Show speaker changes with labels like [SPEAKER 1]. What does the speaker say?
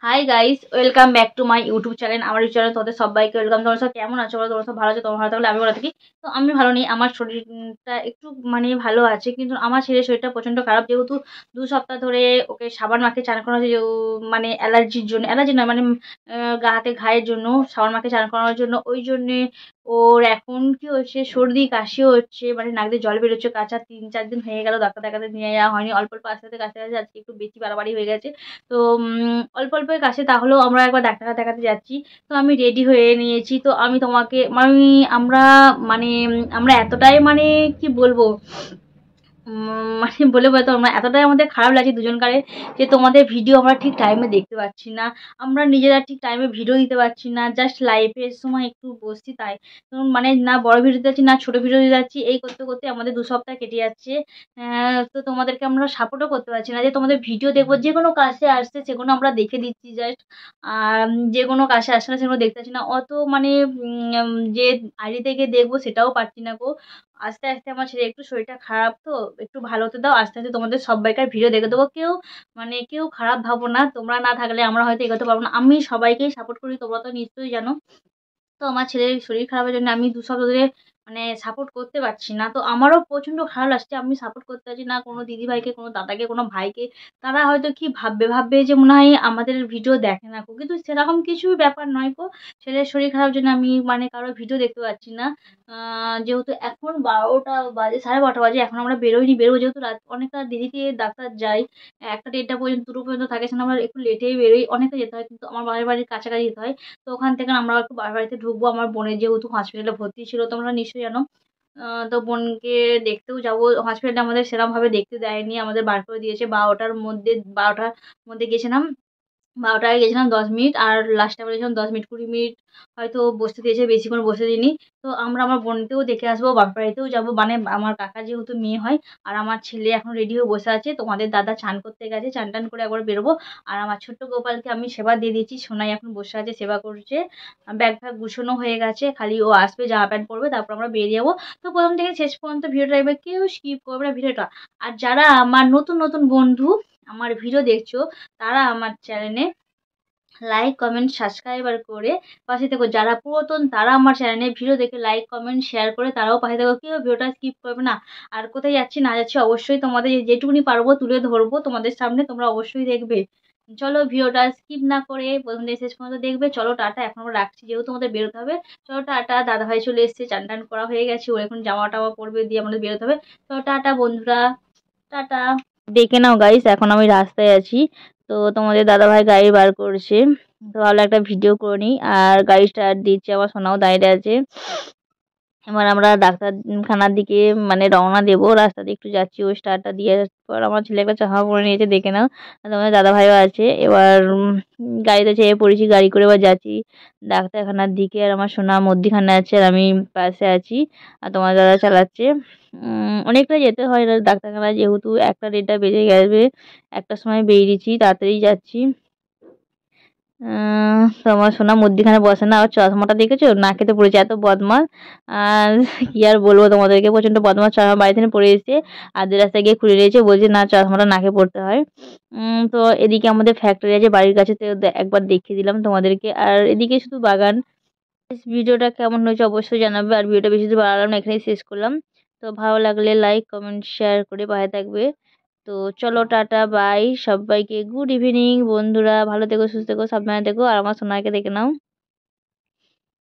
[SPEAKER 1] Hi guys, welcome back to my YouTube channel. আমার YouTube channel তোমাদের সবাইকে welcome. তোমরা সব কেমন আছো বলো? তোমরা সব ভালো আছো? তোমার ভালো থাকলে আমি ভালো থাকি। তো আমি ভালো নেই, আমার শরীরটা একটু ভালো আছে, কিন্তু আমার ছেলের শরীরটা প্রচন্ড খারাপ। যেহেতু 2 সপ্তাহ ধরে ওকে সাবান মাখে চান করানো হচ্ছে, অ্যালার্জির জন্য, অ্যালার্জি নয় গা হাতে ঘায়ের জন্য সাবান মাখে চান করানোর জন্য। ওই জন্যে ওর এখন কি হচ্ছে, সর্দি কাশিও হচ্ছে, নাক দিয়ে জল বেরোচ্ছে। কাঁচা 3-4 দিন হয়ে গেল, ডাক্তার দেখাতে নিয়ে যাওয়া হয়নি। অল্প অল্প আস্তে আস্তে কাশতে কাশতে আজকে একটু বেশি বাড়াবাড়ি হয়ে গেছে। তো অল্প অল্প কাশে, তাহলেও আমরা একবার ডাক্তার দেখাতে যাচ্ছি। তো আমি রেডি হয়ে নিয়েছি। তো আমি তোমাকে আমরা আমরা এতটাই কি বলবো, বলে বোঝাতে পারবো না, এতটাই আমাদের খারাপ লাগছে দুজনকারে, যে তোমাদের ভিডিও আমরা ঠিক টাইমে দেখতে পাচ্ছি না। আমরা নিজেরা ঠিক টাইমে ভিডিও দিতে পারছি না, জাস্ট লাইভের সময় একটু বসছি তাই। তো না বড় ভিডিও দিতে যাচ্ছি, না ছোট ভিডিও দিতে যাচ্ছি। এই করতে করতে আমাদের 2 সপ্তাহ কেটে যাচ্ছে। তো তোমাদেরকে আমরা সাপোর্টও করতে পারছি না, যে তোমাদের ভিডিও দেখবো, যে কোনো কাজে আসছে সেগুলো আমরা দেখে দিচ্ছি জাস্ট। আর যে কোনো কাজে আসছে না সেগুলো দেখতে পাচ্ছি না অত, যে আইডি থেকে দেখবো সেটাও পারছি না গো। আস্তে আস্তে আমার ছেলের একটু শরীরটা খারাপ, তো একটু ভালো হতে দাও। আস্তে আস্তে তোমাদের সবাইকার ভিডিও দেখে দেবো। কেউ খারাপ ভাবো না, তোমরা না থাকলে আমরা হয়তো এগোতে পারবো না। আমি সবাইকেই সাপোর্ট করি, তোমরা তো নিশ্চয়ই জানো। তো আমার ছেলের শরীর খারাপের জন্য আমি 2 সপ্তাহ ধরে সাপোর্ট করতে পারছি না। তো আমারও প্রচণ্ড খারাপ লাগছে, আমি সাপোর্ট করতে পারছি না কোনো দিদিভাইকে, কোনো দাদাকে, কোনো ভাইকে। তারা হয়তো কি ভাববে যে মনে হয় আমাদের ভিডিও দেখে না গো, কিন্তু সেরকম কিছু ব্যাপার নয় গো। ছেলের শরীর খারাপ জন্য আমি কারো ভিডিও দেখতে পাচ্ছি না। যেহেতু এখন 12টা বাজে, 12:30 বাজে, এখন আমরা বেরোইনি, বেরোবো যেহেতু রাত অনেকটা দেরিতে ডাক্তার যাই। 1টা 1:30 পর্যন্ত, 2টো পর্যন্ত থাকে, সেখানে আমরা একটু লেটেই বেরোই, অনেকটা যেতে হয়, কিন্তু আমার বাড়ির কাছাকাছি যেতে হয়। তো ওখান থেকে আমরা একটু বাড়িতে ঢুকবো। আমার বোনের যেহেতু হসপিটালে ভর্তি ছিল, তোমরা নিশ্চয়ই জানো। তো বোনকে দেখতেও যাবো। হসপিটালে আমাদের সেরকমভাবে দেখতে দেয়নি, আমাদের বার করে দিয়েছে 12টার মধ্যে গেছিলাম। 12টার আগে গেছিলাম 10 মিনিট, আর লাস্টে বলেছিলাম 10 মিনিট 20 মিনিট হয়তো বসতে দিয়েছে, বেশিক্ষণ বসতে দিইনি। তো আমরা আমার বোনকেও দেখে আসবো, বাপের বাড়িতেও যাবো, আমার কাকা যেহেতু মেয়ে হয়। আর আমার ছেলে এখন রেডি হয়ে বসে আছে, তোমাদের দাদা চান করতে গেছে, চান টান করে একবার বেরোবো। আর আমার ছোট্ট গোপালকে আমি সেবা দিয়ে দিয়েছি, সোনাই এখন বসে আছে সেবা করছে। ব্যাগ ফ্যাগ গুছানো হয়ে গেছে, খালি ও আসবে, জামা প্যান্ট পরবে, তারপর আমরা বেরিয়ে যাবো। তো প্রথম থেকে শেষ পর্যন্ত ভিডিওটা দেখবে, কেউ স্কিপ করবে না ভিডিওটা। আর যারা আমার নতুন নতুন বন্ধু আমার ভিডিও দেখছো, তারা আমার চ্যানেলে লাইক কমেন্ট সাবস্ক্রাইবার করে পাশে থেকো। যারা পুরাতন তারা আমার চ্যানেলে ভিডিও দেখে লাইক কমেন্ট শেয়ার করে তারাও পাশে থেকো, কেউ ভিডিওটা স্কিপ করবে না। আর কোথায় যাচ্ছি না যাচ্ছি অবশ্যই তোমাদের যেটুকুনি পারবো তুলে ধরবো তোমাদের সামনে, তোমরা অবশ্যই দেখবে। চলো ভিডিওটা স্কিপ না করে প্রথম থেকে শেষ পর্যন্ত দেখবে। চলো টাটা, এখন আমরা রাখছি যেহেতু তোমাদের বেরোতে হবে। চলো টাটা, দাদাভাই চলে এসেছে, চান টান করা হয়ে গেছে, ও এখন জামা টামা পরবে, দিয়ে আমাদের বেরোতে হবে। চলো টাটা বন্ধুরা, টাটা। দেখে নাও গাইস, এখন আমি রাস্তায় আছি। তো তোমাদের দাদাভাই গাড়ি বার করছে, তো ভালো একটা ভিডিও করে নিই। আর গাড়ি স্টার্ট দিচ্ছে, আমার সোনাও দাঁড়িয়ে আছে। এবার আমরা ডাক্তারখানার দিকে রওনা দেবো। রাস্তা দিয়ে একটু যাচ্ছি, ওই স্টার্টটা দিয়ে পর আমার ছেলে একটা চাহা পরে নিয়েছে, দেখে নাও। আর তোমাদের দাদাভাইও আছে। এবার গাড়িতে চেপে পড়েছি, গাড়ি করে এবার যাচ্ছি ডাক্তারখানার দিকে। আর আমার সোনা মধ্যিখানে আছে, আর আমি পাশে আছি। আর তোমার দাদা চালাচ্ছে। অনেকটা যেতে হয় ডাক্তারখানায়, যেহেতু 1টা 1:30 বেজে গেছে। 1টার সময় বেরিয়েছি, তাড়াতাড়ি যাচ্ছি। তো আমার সোনা মধ্যিখানে বসে না। আর চশমাটা দেখেছো, নাকেতে পড়েছে, এত বদমাস। আর কি আর বলবো তোমাদেরকে, প্রচণ্ড বদমাস। চশমা বাড়ি থেকে পড়ে এসেছে, আধে রাস্তায় গিয়ে খুলে নিয়েছে, বলছে না চশমাটা নাকে পড়তে হয়। তো এদিকে আমাদের ফ্যাক্টরি আছে বাড়ির কাছে, তো একবার দেখিয়ে দিলাম তোমাদেরকে। আর এদিকে শুধু বাগান। ভিডিওটা কেমন হয়েছে অবশ্যই জানাবে। আর ভিডিওটা বেশি দূর বাড়ালাম না, এখানেই শেষ করলাম। তো ভালো লাগলে লাইক কমেন্ট শেয়ার করে পাশে থাকবে। তো চলো টাটা বাই সবাইকে, গুড ইভিনিং বন্ধুরা, ভালো থেকো, সুস্থ থেকো, সাবধানে থেকো। আর আমার সোনাকে দেখে নাও।